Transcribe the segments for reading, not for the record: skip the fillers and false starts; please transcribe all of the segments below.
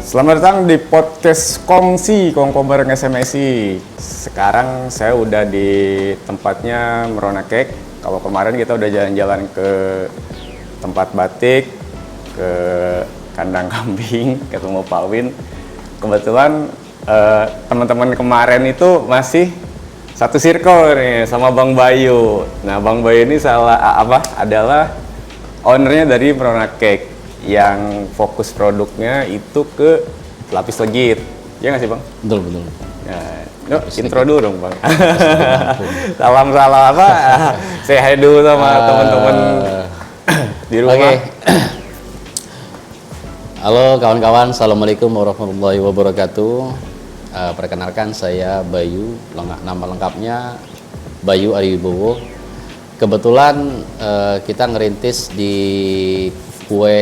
Selamat datang di podcast Kongsi, Kongko bareng SMSI. Sekarang saya udah di tempatnya Merona Cake. Kalau kemarin kita udah jalan-jalan ke tempat batik, ke kandang kambing, ketemu Pak Win. Kebetulan teman-teman kemarin itu masih satu circle nih sama Bang Bayu. Nah, Bang Bayu ini adalah ownernya dari Merona Cake yang fokus produknya itu ke lapis legit. Ya nggak sih, Bang? Betul. Nah, yuk intro dulu dong, Bang. Salam apa? Say hi dulu sama teman-teman di rumah. Oke. Halo kawan-kawan, assalamualaikum warahmatullahi wabarakatuh. Perkenalkan saya Bayu, nama lengkapnya Bayu Ariwibowo. Kebetulan kita ngerintis di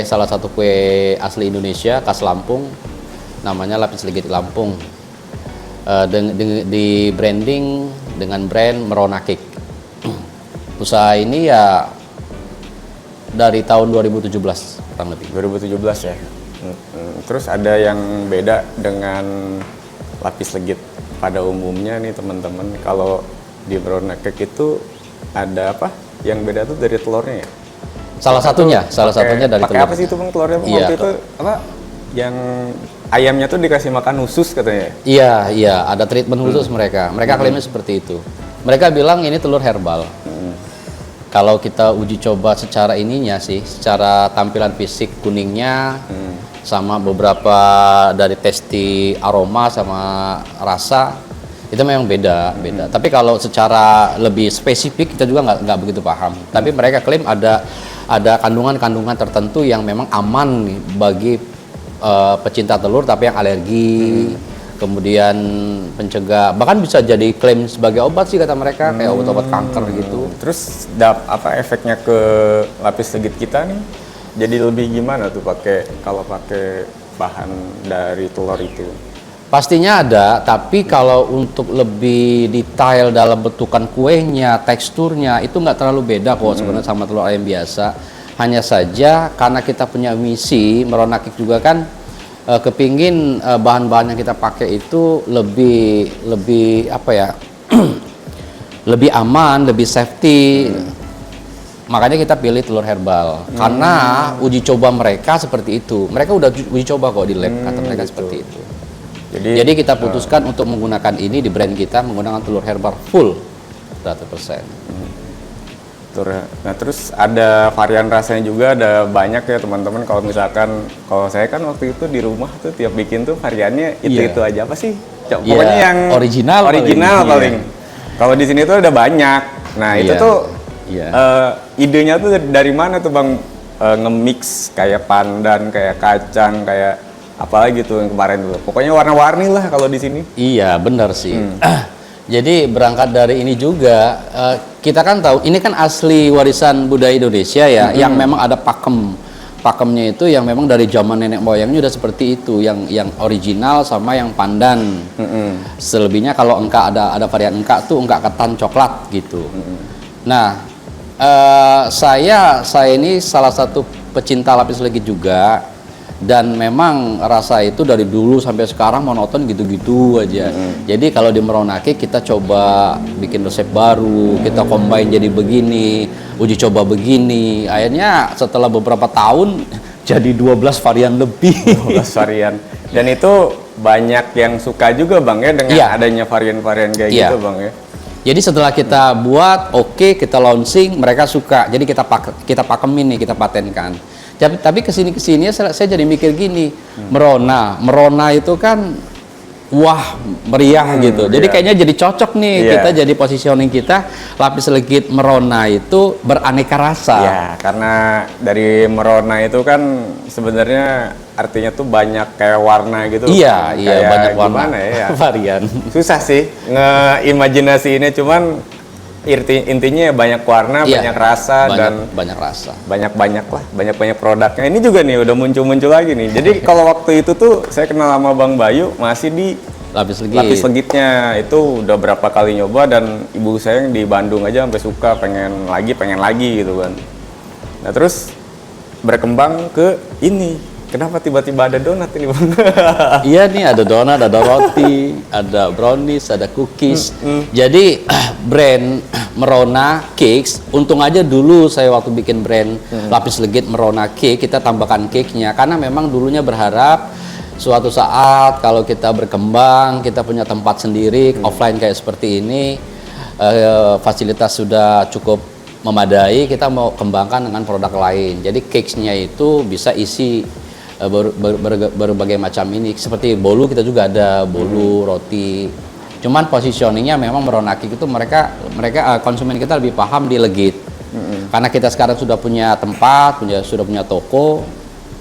salah satu kue asli Indonesia, khas Lampung, namanya lapis legit Lampung. Di branding dengan brand Merona Cake. Usaha ini ya dari tahun 2017 kurang lebih. 2017 ya. Terus ada yang beda dengan lapis legit pada umumnya nih teman-teman. Kalau di Merona Cake itu ada apa? Yang beda tuh dari telurnya ya? Salah satunya dari pakai apa sih itu, Bang, telurnya? Iya, waktu itu apa? Yang ayamnya tuh dikasih makan usus katanya. Iya, ada treatment khusus mereka. Mereka klaimnya seperti itu. Mereka bilang ini telur herbal. Kalau kita uji coba secara ininya sih, secara tampilan fisik kuningnya, sama beberapa dari testi aroma sama rasa, itu memang beda. Tapi kalau secara lebih spesifik kita juga nggak begitu paham. Tapi mereka klaim ada kandungan-kandungan tertentu yang memang aman nih bagi pecinta telur tapi yang alergi, kemudian pencegah, bahkan bisa jadi klaim sebagai obat sih kata mereka, kayak obat-obat kanker gitu. Terus apa efeknya ke lapis legit kita nih? Jadi lebih gimana tuh kalau pakai bahan dari telur itu? Pastinya ada, tapi kalau untuk lebih detail dalam bentukan kuenya, teksturnya itu nggak terlalu beda kok sebenarnya sama telur ayam biasa. Hanya saja karena kita punya misi Merona Cake juga kan kepingin bahan-bahan yang kita pakai itu lebih apa ya, lebih aman, lebih safety. Makanya kita pilih telur herbal karena uji coba mereka seperti itu. Mereka udah uji coba kok di lab, kata mereka gitu. Seperti itu. Jadi kita putuskan untuk menggunakan ini di brand kita, menggunakan telur herbal full 100%. Nah, terus ada varian rasanya juga, ada banyak ya teman-teman. Kalau misalkan, kalau saya kan waktu itu di rumah tuh tiap bikin tuh variannya itu aja apa sih? Pokoknya yang original paling. Kalau di sini tuh ada banyak. Nah, itu tuh idenya tuh dari mana tuh, Bang? Nge-mix kayak pandan, kayak kacang, kayak apalagi tuh yang kemarin dulu. Pokoknya warna-warni lah kalau di sini. Iya, benar sih. Jadi berangkat dari ini juga, kita kan tahu ini kan asli warisan budaya Indonesia ya, yang memang ada pakemnya itu yang memang dari zaman nenek moyangnya udah seperti itu, yang original sama yang pandan. Selebihnya kalau ada varian engkak tuh engkak ketan coklat gitu. Nah, saya ini salah satu pecinta lapis legit juga. Dan memang rasa itu dari dulu sampai sekarang monoton gitu-gitu aja. Jadi kalau di Merona Cake kita coba bikin resep baru, kita combine jadi begini, uji coba begini. Akhirnya setelah beberapa tahun jadi 12 varian lebih. 12 varian. Dan itu banyak yang suka juga, Bang, ya dengan adanya varian-varian kayak gitu, Bang, ya. Jadi setelah kita buat, kita launching, mereka suka. Jadi kita pakemin nih, kita patenkan. Tapi kesini saya jadi mikir gini, Merona itu kan meriah gitu. Jadi kayaknya jadi cocok nih kita jadi positioning kita lapis legit Merona itu beraneka rasa. Ya, karena dari Merona itu kan sebenarnya artinya tuh banyak kayak warna gitu. Iya, banyak warna. Gimana ya? Varian. Susah sih ngeimajinasiinnya, cuman intinya banyak warna, banyak rasa, banyak produknya. Ini juga nih udah muncul lagi nih. Jadi kalau waktu itu tuh saya kenal sama Bang Bayu masih di lapis legitnya. Itu udah berapa kali nyoba, dan ibu saya yang di Bandung aja sampai suka, pengen lagi gitu kan. Nah, terus berkembang ke ini kenapa tiba-tiba ada donat ini Bang? Iya nih, ada donat, ada roti, ada brownies, ada cookies. Jadi brand Merona Cakes, untung aja dulu saya waktu bikin brand lapis legit Merona Cake, kita tambahkan cake-nya karena memang dulunya berharap suatu saat kalau kita berkembang, kita punya tempat sendiri, offline kayak seperti ini, fasilitas sudah cukup memadai, kita mau kembangkan dengan produk lain. Jadi cakes-nya itu bisa isi berbagai macam ini. Seperti bolu kita juga ada bolu, roti. Cuman positioningnya memang Merona Cake itu mereka konsumen kita lebih paham di legit. Karena kita sekarang sudah punya tempat, sudah punya toko,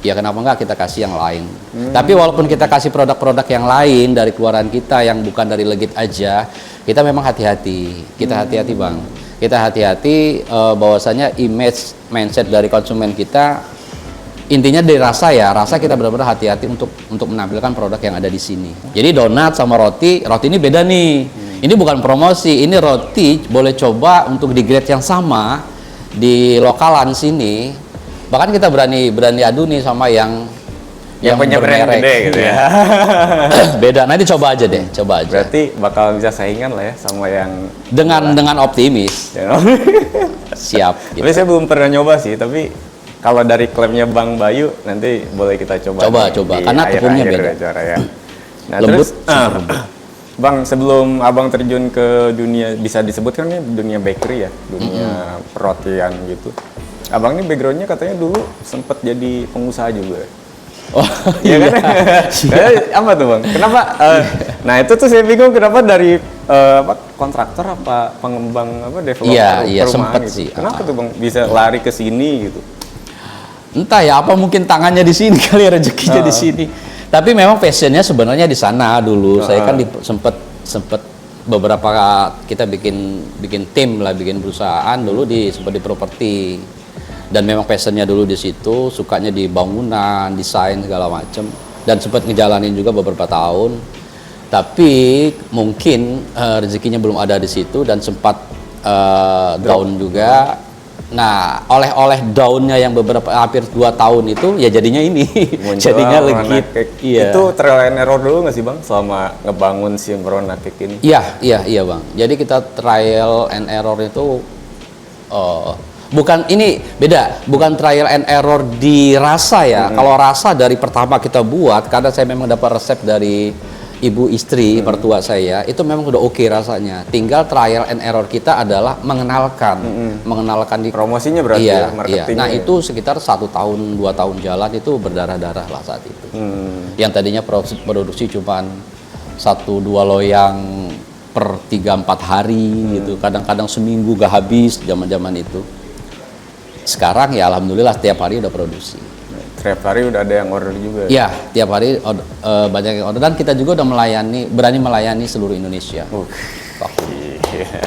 ya kenapa enggak kita kasih yang lain. Tapi walaupun kita kasih produk-produk yang lain dari keluaran kita yang bukan dari legit aja, kita memang hati-hati. Kita hati-hati Bang. Kita hati-hati bahwasanya image mindset dari konsumen kita intinya dari rasa ya, rasa kita benar-benar hati-hati untuk menampilkan produk yang ada di sini. Jadi donat sama roti ini beda nih. Ini bukan promosi, ini roti boleh coba untuk di grade yang sama di lokalan sini. Bahkan kita berani adu nih sama yang punya brand gede gitu ya. Beda, nanti coba aja deh, coba aja. Berarti bakal bisa saingan lah ya sama yang dengan optimis. Siap. Gitu. Tapi saya belum pernah nyoba sih, tapi kalau dari klaimnya Bang Bayu nanti boleh kita coba. Coba, karena tepungnya beda. Ya. Nah, lembut. Terus, Bang, sebelum Abang terjun ke dunia, bisa disebutkan nih dunia bakery ya, dunia perotian gitu. Abang ini backgroundnya katanya dulu sempat jadi pengusaha juga. Oh iya kan? Apa tuh Bang? Kenapa? Nah itu tuh saya bingung kenapa dari kontraktor apa pengembang developer Iya sempat gitu. sih. Kenapa tuh Bang bisa lari ke sini gitu? Entah ya, apa mungkin tangannya di sini kali, rezekinya di sini. Tapi memang passionnya sebenarnya di sana dulu. Saya kan sempat beberapa kita bikin tim lah, bikin perusahaan dulu sempat di properti. Dan memang passionnya dulu di situ, sukanya di bangunan, desain segala macam, dan sempat ngejalanin juga beberapa tahun. Tapi mungkin rezekinya belum ada di situ dan sempat down juga. Nah, oleh daunnya yang hampir 2 tahun itu ya jadinya ini. Jadinya legit. Iya. Itu trial and error dulu nggak sih Bang selama ngebangun si Merona Cake ini? Iya Bang. Jadi kita trial and error itu bukan trial and error di rasa ya. Kalau rasa dari pertama kita buat, karena saya memang dapat resep dari ibu istri mertua saya, itu memang sudah oke rasanya. Tinggal trial and error kita adalah mengenalkan di promosinya berarti ya, marketingnya. Nah itu sekitar 1 tahun 2 tahun jalan itu berdarah-darah lah saat itu. Yang tadinya produksi cuman 1-2 loyang per 3-4 hari gitu. Kadang-kadang seminggu gak habis zaman-zaman itu. Sekarang ya alhamdulillah tiap hari udah produksi. Tiap hari udah ada yang order juga? Iya, tiap hari banyak yang order. Dan kita juga udah berani melayani seluruh Indonesia.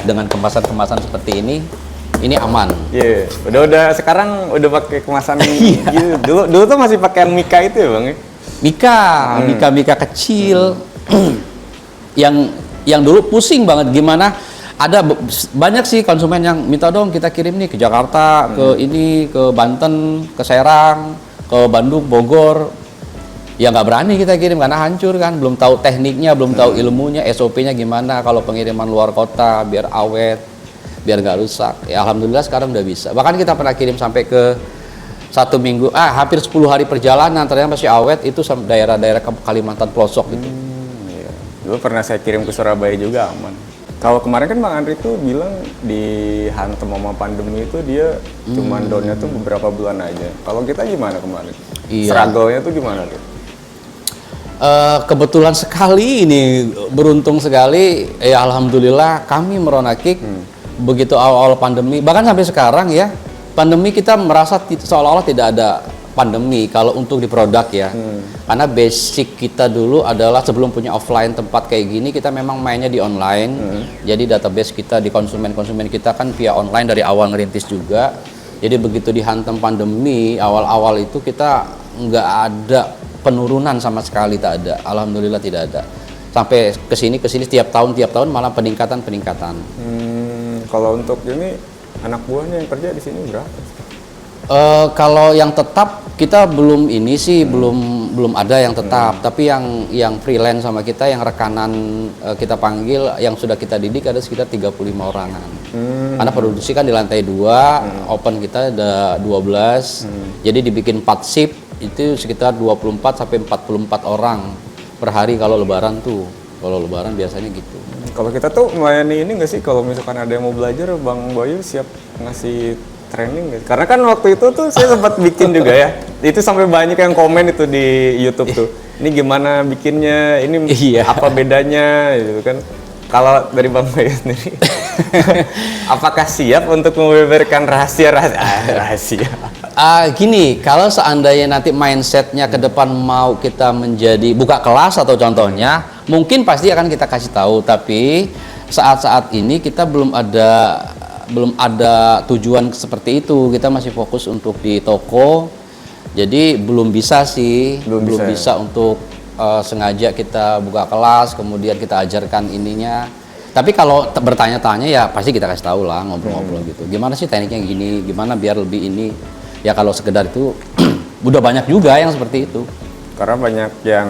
Dengan kemasan-kemasan seperti ini aman. Iya, udah sekarang udah pakai kemasan gitu. Dulu tuh masih pakai yang Mika itu ya Bang? Mika kecil. yang dulu pusing banget gimana. Ada banyak sih konsumen yang minta dong kita kirim nih ke Jakarta, ke Banten, ke Serang, ke Bandung, Bogor. Ya nggak berani kita kirim karena hancur kan, belum tahu tekniknya, belum tahu ilmunya, SOP-nya gimana kalau pengiriman luar kota biar awet, biar nggak rusak. Ya alhamdulillah sekarang udah bisa. Bahkan kita pernah kirim sampai ke 1 minggu, hampir 10 hari perjalanan ternyata masih awet, itu daerah-daerah Kalimantan pelosok gitu. Iya. Dulu pernah saya kirim ke Surabaya juga aman. Kalau kemarin kan Bang Andri tuh bilang dihantam sama pandemi itu dia cuman downnya tuh beberapa bulan aja. Kalau kita gimana kemarin? Iya. Struggle-nya tuh gimana tuh? Kebetulan sekali ini, beruntung sekali, ya alhamdulillah kami Merona Cake begitu awal pandemi, bahkan sampai sekarang ya, pandemi kita merasa seolah-olah tidak ada pandemi kalau untuk di produk ya. Karena basic kita dulu adalah sebelum punya offline tempat kayak gini, kita memang mainnya di online. Jadi database kita di konsumen kita kan via online dari awal ngerintis juga. Jadi begitu dihantam pandemi, awal-awal itu kita nggak ada penurunan sama sekali, tak ada. Alhamdulillah tidak ada. Sampai kesini setiap tahun malah peningkatan. Kalau untuk ini anak buahnya yang kerja di sini berapa? Kalau yang tetap kita belum ini sih belum ada yang tetap, tapi yang freelance sama kita yang rekanan kita panggil yang sudah kita didik ada sekitar 35 orangan. Karena produksi kan di lantai 2, open kita ada 12. Jadi dibikin 4 shift itu sekitar 24 sampai 44 orang per hari kalau lebaran tuh. Kalau lebaran biasanya gitu. Kalau kita tuh melayani ini nggak sih, kalau misalkan ada yang mau belajar, Bang Bayu siap ngasih training gitu? Karena kan waktu itu tuh saya sempat bikin juga ya, itu sampai banyak yang komen itu di YouTube tuh. Ini gimana bikinnya, ini apa bedanya gitu kan. Kalau dari Bang Bayu sendiri, apakah siap untuk membeberkan rahasia? Gini, kalau seandainya nanti mindsetnya ke depan mau kita menjadi buka kelas atau contohnya, mungkin pasti akan kita kasih tahu. Tapi saat-saat ini kita belum ada tujuan seperti itu. Kita masih fokus untuk di toko. Jadi belum bisa sih, belum bisa untuk sengaja kita buka kelas, kemudian kita ajarkan ininya. Tapi kalau bertanya-tanya ya pasti kita kasih tahu lah, ngobrol-ngobrol gitu. Gimana sih tekniknya gini, gimana biar lebih ini. Ya kalau sekedar itu udah banyak juga yang seperti itu. Karena banyak yang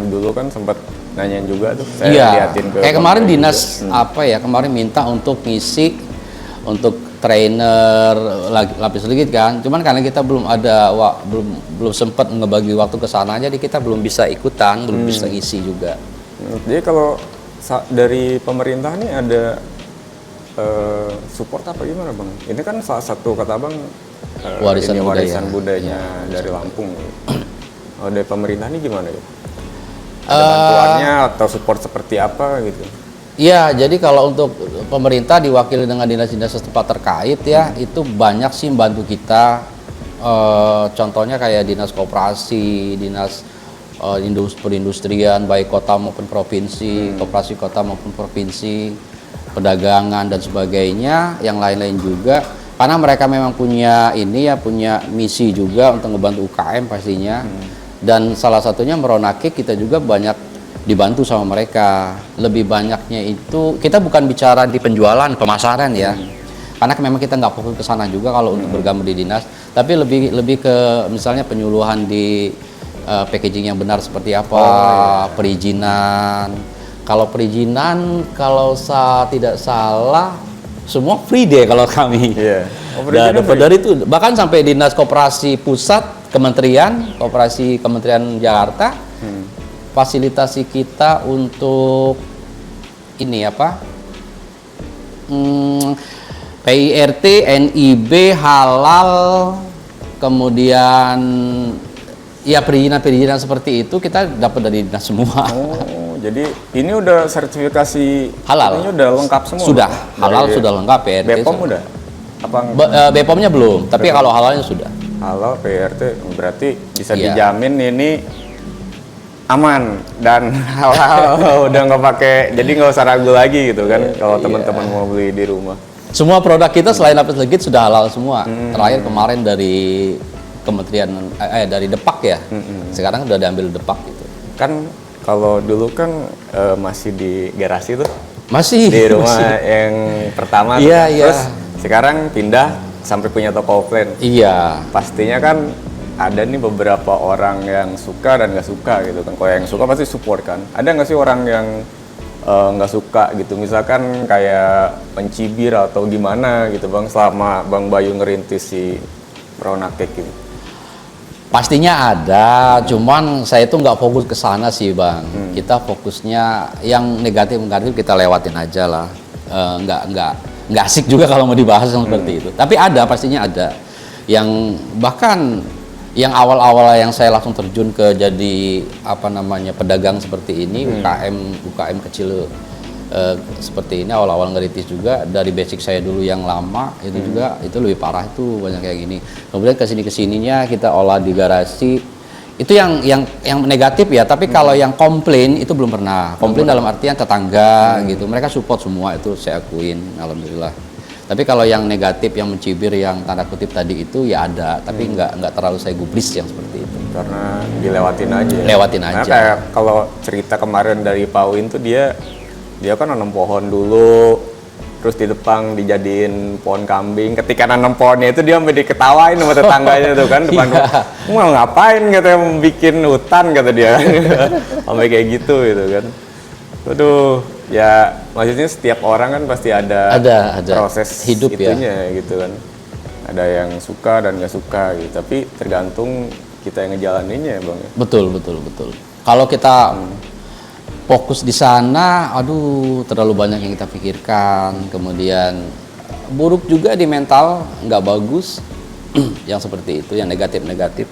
dulu kan sempat nanyain juga tuh, saya liatin ke kayak kemarin dinas kemarin minta untuk ngisi untuk trainer lapis legit kan, cuman karena kita belum sempat ngebagi waktu ke sana, jadi kita belum bisa ikutan, belum bisa ngisi juga. Jadi kalau dari pemerintah nih ada support apa gimana Bang? Ini kan salah satu kata Bang warisan budayanya dari Lampung. Dari pemerintah ini gimana ya? Ada bantuannya atau support seperti apa gitu? Iya, jadi kalau untuk pemerintah diwakili dengan dinas-dinas setempat terkait ya, itu banyak sih membantu kita. Contohnya kayak dinas koperasi, dinas perindustrian baik kota maupun provinsi, koperasi kota maupun provinsi, perdagangan dan sebagainya, yang lain-lain juga. Karena mereka memang punya punya misi juga untuk ngebantu UKM pastinya. Dan salah satunya Meronake kita juga banyak dibantu sama mereka. Lebih banyaknya itu kita bukan bicara di penjualan, pemasaran ya. Karena memang kita nggak fokus ke sana juga kalau untuk bergabung di dinas, tapi lebih ke misalnya penyuluhan di packaging yang benar seperti apa, perizinan. Kalau perizinan, kalau tidak salah semua free deh kalau kami. Dapat dari itu, bahkan sampai dinas koperasi pusat, kementerian Jakarta fasilitasi kita untuk ini PIRT, NIB, halal, kemudian ya perizinan seperti itu kita dapat dari dinas semua. Oh, jadi ini udah sertifikasi halal. Ini udah lengkap semua. Sudah, halal sudah lengkap, PIRT. BPOM udah? BPOM-nya belum, tapi kalau halalnya sudah. Halal, PIRT berarti bisa dijamin ini aman dan halal. Udah nggak pakai, jadi nggak usah ragu lagi gitu kan kalau teman-teman mau beli di rumah. Semua produk kita selain lapis legit sudah halal semua. Terakhir kemarin dari kementerian dari Depak ya. Sekarang udah diambil Depak gitu. Kan kalau dulu kan masih di garasi tuh. Masih di rumah yang pertama. Iya, Terus sekarang pindah sampai punya toko offline. Iya. Pastinya kan ada nih beberapa orang yang suka dan nggak suka gitu kan. Kalau yang suka pasti support kan. Ada nggak sih orang yang nggak suka gitu, misalkan kayak mencibir atau gimana gitu Bang, selama Bang Bayu ngerintis si Meronake gitu? Pastinya ada, cuman saya tuh nggak fokus ke sana sih Bang. Kita fokusnya yang negatif kita lewatin aja lah. Nggak asik juga kalau mau dibahas seperti itu. Tapi ada, pastinya ada. Yang bahkan yang awal-awal yang saya langsung terjun ke jadi pedagang seperti ini, UKM kecil seperti ini, awal-awal ngeritis juga dari basic saya dulu yang lama itu juga itu lebih parah, itu banyak kayak gini. Kemudian kesininya kita olah di garasi, itu yang negatif ya. Tapi kalau yang komplain itu belum pernah. Komplain dalam artian tetangga gitu, mereka support semua, itu saya akuin, alhamdulillah. Tapi kalau yang negatif, yang mencibir, yang tanda kutip tadi itu ya ada, tapi nggak terlalu saya gubris yang seperti itu. Karena dilewatin aja. Lewatin aja. Karena kayak kalau cerita kemarin dari Pak Win tuh dia kan nanam pohon dulu, terus di depan dijadiin pohon kambing. Ketika nanam pohonnya itu dia sampai diketawain sama tetangganya tuh kan depan rumah. Mau ngapain katanya, mau bikin hutan kata dia. Sampai kayak gitu kan. Aduh, ya maksudnya setiap orang kan pasti ada proses hidup itunya gitu kan. Ada yang suka dan nggak suka gitu, tapi tergantung kita yang ngejalaninnya ya Bang. Betul. Kalau kita fokus di sana, aduh terlalu banyak yang kita pikirkan, kemudian buruk juga di mental, nggak bagus, yang seperti itu, yang negatif-negatif,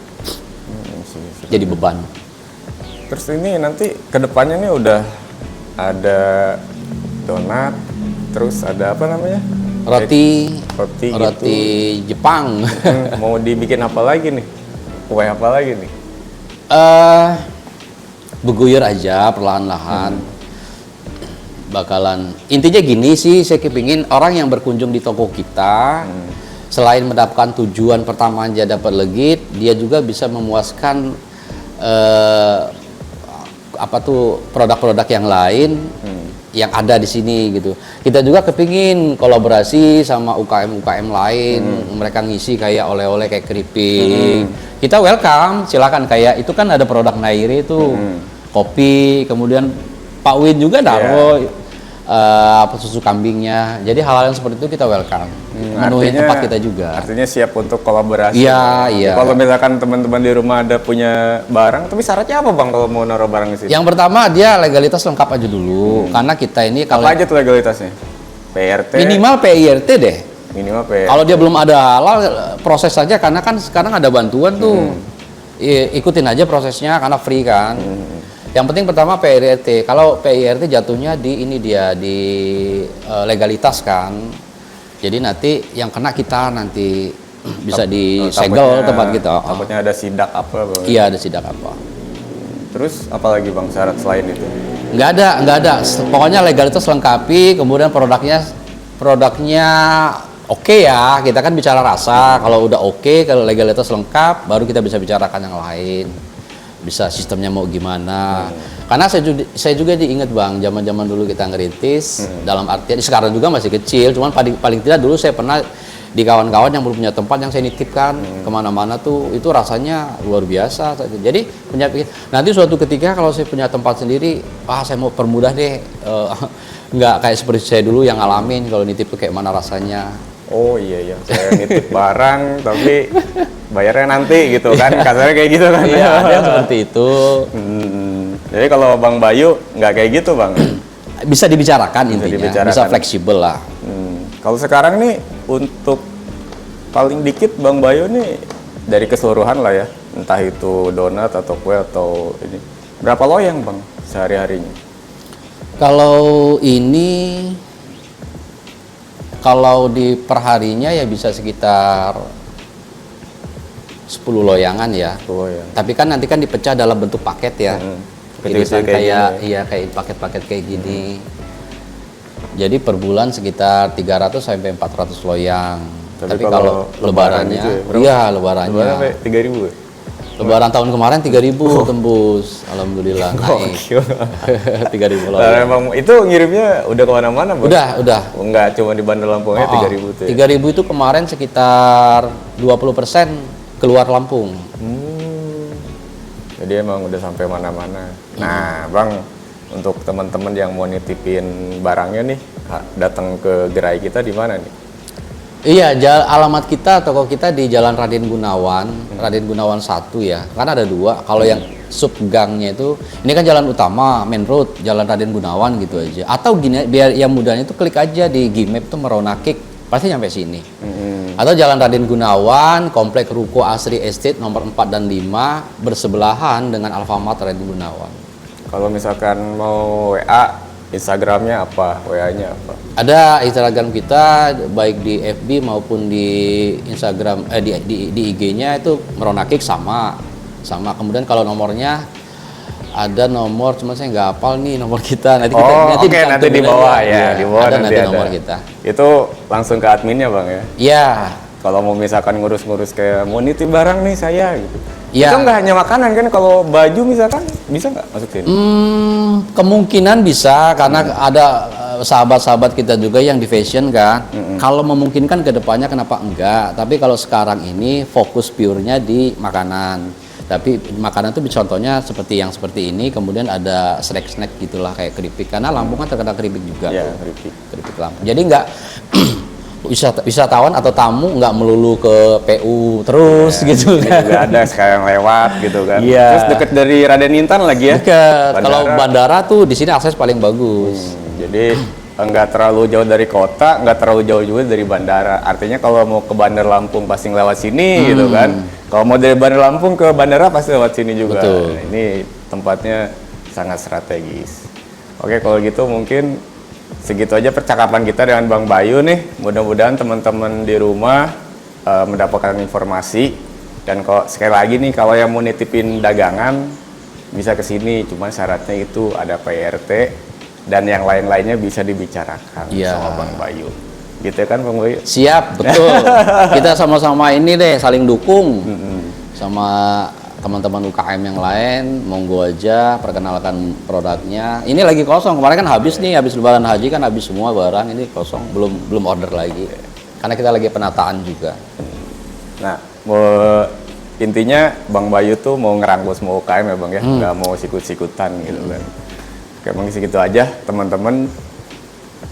jadi beban. Terus ini nanti kedepannya nih udah ada donat, terus ada apa namanya? Roti gitu. Jepang. Mau dibikin apa lagi nih? Kue apa lagi nih? Beguyur aja perlahan-lahan. Bakalan intinya gini sih, saya kepingin orang yang berkunjung di toko kita selain mendapatkan tujuan pertama aja dapat legit, dia juga bisa memuaskan produk-produk yang lain yang ada di sini gitu. Kita juga kepingin kolaborasi sama UKM lain, mereka ngisi kayak oleh-oleh kayak keripik. Kita welcome, silakan, kayak itu kan ada produk Nairi itu, kopi, kemudian Pak Win juga naruh susu kambingnya. Jadi hal-hal yang seperti itu kita welcome. Menuhi tempat kita juga. Artinya siap untuk kolaborasi. Iya. Kalau misalkan teman-teman di rumah ada punya barang, tapi syaratnya apa Bang kalau mau naruh barang di sini? Yang pertama dia legalitas lengkap aja dulu, karena kita ini kalau apa aja tuh legalitasnya? PRT. Minimal PIRT deh. Minimal PRT. Kalau dia belum ada halal, proses saja, karena kan sekarang ada bantuan tuh. Ikutin aja prosesnya karena free kan. Yang penting pertama PIRT. Kalau PIRT jatuhnya di legalitas kan. Jadi nanti yang kena kita nanti bisa disegel tempat kita. Takutnya ada sidak apa Bang? Iya, ada sidak apa. Terus apa lagi Bang syarat selain itu? Nggak ada. Pokoknya legalitas lengkapi, kemudian produknya oke ya. Kita kan bicara rasa. Kalau udah oke, kalau legalitas lengkap, baru kita bisa bicarakan yang lain. Bisa sistemnya mau gimana. Karena saya juga diingat Bang, zaman-zaman dulu kita ngerintis, dalam artian sekarang juga masih kecil, cuman paling tidak dulu saya pernah di kawan-kawan yang belum punya tempat yang saya nitipkan kemana-mana tuh, itu rasanya luar biasa. Jadi punya pikir, nanti suatu ketika kalau saya punya tempat sendiri, saya mau permudah deh, nggak kayak seperti saya dulu yang ngalamin kalau nitip tuh kayak mana rasanya. Oh iya, saya nitip barang tapi bayarnya nanti gitu kan, kasarnya kayak gitu kan. Iya, ada yang seperti itu. Jadi kalau Bang Bayu nggak kayak gitu Bang? Bisa dibicarakan intinya, bisa fleksibel lah. Kalau sekarang nih untuk paling dikit Bang Bayu nih dari keseluruhan lah ya, entah itu donat atau kue atau ini, berapa loyang Bang sehari-harinya? Kalau di perharinya ya bisa sekitar 10 loyangan ya. 10 loyang. Tapi kan nanti kan dipecah dalam bentuk paket ya. Jadi kayak paket-paket kayak gini. Jadi per bulan sekitar 300 sampai 400 loyang. Tapi kalau lebarannya, lebarannya 3.000. Lebaran tahun kemarin 3.000 tembus, alhamdulillah naik. 3.000 loyang. Nah, emang itu ngirimnya udah kemana-mana Bang? Udah. Enggak cuma di Bandar Lampungnya 3.000 tuh. 3.000 itu kemarin sekitar 20% keluar Lampung. Jadi emang udah sampai mana-mana. Nah, Bang, untuk teman-teman yang mau nitipin barangnya nih, datang ke gerai kita di mana nih? Iya, alamat kita, toko kita di Jalan Raden Gunawan, Raden Gunawan 1 ya. Kan ada 2. Kalau yang sub gangnya itu, ini kan jalan utama, main road, Jalan Raden Gunawan gitu aja. Atau gini, biar yang mudahnya itu klik aja di Gmap tuh Meronakik, pasti nyampe sini. Atau Jalan Raden Gunawan, Komplek Ruko Asri Estate nomor 4 dan 5, bersebelahan dengan Alfamart Raden Gunawan. Kalau misalkan mau WA, Instagramnya apa? WA-nya apa? Ada Instagram kita, baik di FB maupun di Instagram, di IG-nya itu Meronakik sama. Kemudian kalau nomornya ada nomor, cuma saya nggak hafal nih nomor kita. Nanti kita nanti di bawah ya, di bawah ada nanti nomor kita. Itu langsung ke adminnya Bang ya? Iya. Kalau mau misalkan ngurus-ngurus kayak mau nitip barang nih saya gitu. Ya. Itu nggak hanya makanan kan, kalau baju misalkan bisa nggak masukin? Kemungkinan bisa karena ada sahabat-sahabat kita juga yang di fashion kan. Kalau memungkinkan ke depannya kenapa enggak? Tapi kalau sekarang ini fokus purenya di makanan. Tapi makanan itu contohnya seperti ini, kemudian ada snack-snack gitulah kayak keripik karena Lampung kan terkenal keripik juga. Ya, tuh. keripik. Keripik Lampung. Jadi enggak wisatawan atau tamu nggak melulu ke PU terus gitu Ini kan. juga ada sekarang lewat gitu kan. Iya. Terus deket dari Raden Intan lagi ya. Dekat. Bandara. Kalau bandara tuh di sini akses paling bagus. Jadi nggak terlalu jauh dari kota, nggak terlalu jauh juga dari bandara. Artinya kalau mau ke Bandar Lampung pasti lewat sini gitu kan. Kalau mau dari Bandar Lampung ke bandara pasti lewat sini juga. Betul. Nah, ini tempatnya sangat strategis. Oke, kalau gitu mungkin segitu aja percakapan kita dengan Bang Bayu nih. Mudah-mudahan teman-teman di rumah mendapatkan informasi. Dan kalau sekali lagi nih, kalau yang mau nitipin dagangan bisa ke sini. Cuma syaratnya itu ada PRT dan yang lain-lainnya bisa dibicarakan Iya. sama Bang Bayu. Gitu kan Bang Bayu? Siap, betul. Kita sama-sama ini deh saling dukung sama teman-teman UKM yang lain. Monggo aja perkenalkan produknya. Ini lagi kosong. Kemarin kan habis nih, habis Lebaran Haji kan habis semua barang. Ini kosong, belum order lagi. Karena kita lagi penataan juga. Nah, intinya Bang Bayu tuh mau ngerangkul semua UKM ya Bang ya, nggak mau sikut-sikutan gitu kan. Oke, Bang segitu aja teman-teman.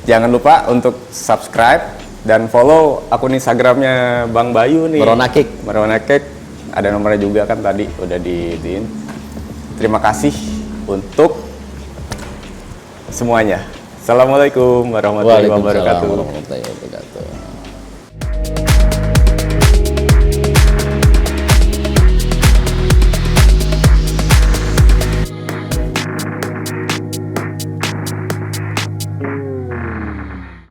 Jangan lupa untuk subscribe dan follow akun Instagramnya Bang Bayu nih. Merona Cake. Merona Cake. Ada nomornya juga kan tadi udah diin. Terima kasih untuk semuanya. Assalamualaikum warahmatullahi Waalaikumsalam wabarakatuh. warahmatullahi wabarakatuh.